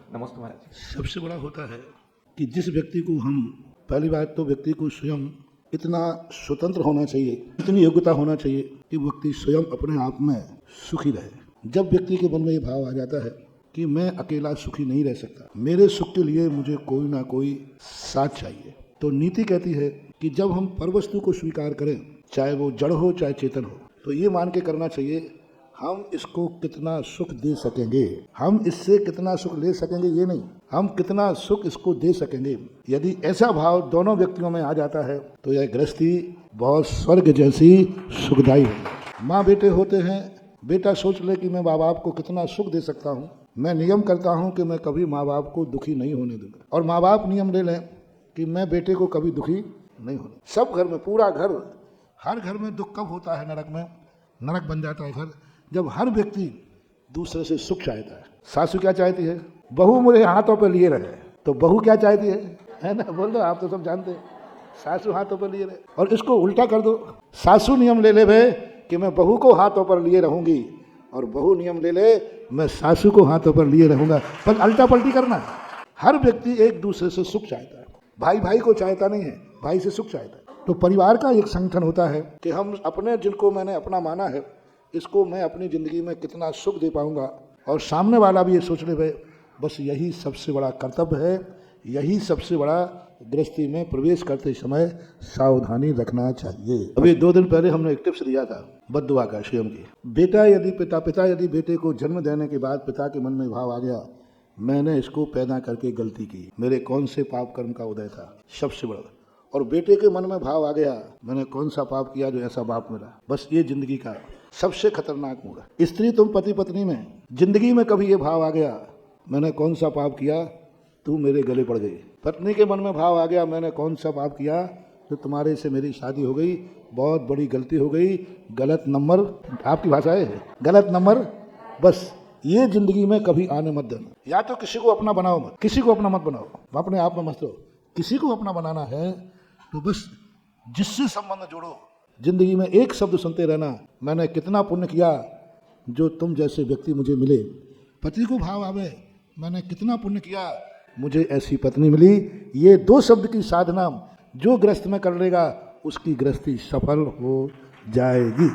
नमस्ते महाराज। सबसे बड़ा होता है कि जिस व्यक्ति को हम, पहली बात तो व्यक्ति को स्वयं इतना स्वतंत्र होना चाहिए, इतनी योग्यता होना चाहिए कि व्यक्ति स्वयं अपने आप में सुखी रहे। जब व्यक्ति के मन में ये भाव आ जाता है कि मैं अकेला सुखी नहीं रह सकता, मेरे सुख के लिए मुझे कोई ना कोई साथ चाहिए, तो नीति कहती है कि जब हम परवस्तु को स्वीकार करें, चाहे वो जड़ हो चाहे चेतन हो, तो ये मान के करना चाहिए हम इसको कितना सुख दे सकेंगे, हम इससे कितना सुख ले सकेंगे, ये नहीं, हम कितना सुख इसको दे सकेंगे। यदि ऐसा भाव दोनों व्यक्तियों में आ जाता है तो यह गृहस्थी बहुत स्वर्ग जैसी सुखदायी है। माँ बेटे होते हैं, बेटा सोच ले कि मैं माँ बाप को कितना सुख दे सकता हूँ, मैं नियम करता हूँ कि मैं कभी माँ बाप को दुखी नहीं होने दूंगा, और माँ बाप नियम ले लें कि मैं बेटे को कभी दुखी नहीं होने। सब घर में, पूरा घर, हर घर में दुख कब होता है? नरक में। नरक बन जाता है घर जब हर व्यक्ति दूसरे से सुख चाहता है। सासू क्या चाहती है? बहू मुझे हाथों पर लिए रहे। तो बहू क्या चाहती है ना? बोल दो, आप तो सब जानते हैं, सासू हाथों पर लिए रहे। और इसको उल्टा कर दो, सासू नियम ले ले भाई कि मैं बहू को हाथों पर लिए रहूंगी, और बहू नियम ले ले मैं सासू को हाथों पर लिए रहूंगा। पर उल्टा पलटी करना। हर व्यक्ति एक दूसरे से सुख चाहता है, भाई भाई को चाहता नहीं है, भाई से सुख चाहता है। तो परिवार का एक संगठन होता है कि हम अपने, जिनको मैंने अपना माना है, इसको मैं अपनी ज़िंदगी में कितना सुख दे पाऊंगा, और सामने वाला भी ये सोच ले भाई, बस यही सबसे बड़ा कर्तव्य है, यही सबसे बड़ा गृहस्थी में प्रवेश करते समय सावधानी रखना चाहिए। अभी 2 दिन पहले हमने एक टिप्स दिया था बद्दुआ का, शिवम की। बेटा यदि पिता यदि बेटे को जन्म देने के बाद पिता के मन में भाव आ गया, मैंने इसको पैदा करके गलती की, मेरे कौन से पाप कर्म का उदय था, सबसे बड़ा। और बेटे के मन में भाव आ गया, मैंने कौन सा पाप किया जो ऐसा बाप मिला। बस ये जिंदगी का सबसे खतरनाक मोड़ है। स्त्री, तुम पति पत्नी में जिंदगी में कभी ये भाव आ गया, मैंने कौन सा पाप किया, तू मेरे गले पड़ गई। पत्नी के मन में भाव आ गया, मैंने कौन सा पाप किया तो तुम्हारे से मेरी शादी हो गई, बहुत बड़ी गलती हो गई, गलत नंबर, आपकी भाषा है गलत नंबर। बस ये जिंदगी में कभी आने मत देना। या तो किसी को अपना बनाओ मत, किसी को अपना मत बनाओ, अपने आप में मस्त रहो। किसी को अपना बनाना है तो बस जिससे संबंध जोड़ो। जिंदगी में एक शब्द सुनते रहना, मैंने कितना पुण्य किया जो तुम जैसे व्यक्ति मुझे मिले। पति को भाव आवे, मैंने कितना पुण्य किया मुझे ऐसी पत्नी मिली। ये 2 शब्द की साधना जो गृहस्थ में कर लेगा, उसकी गृहस्थी सफल हो जाएगी।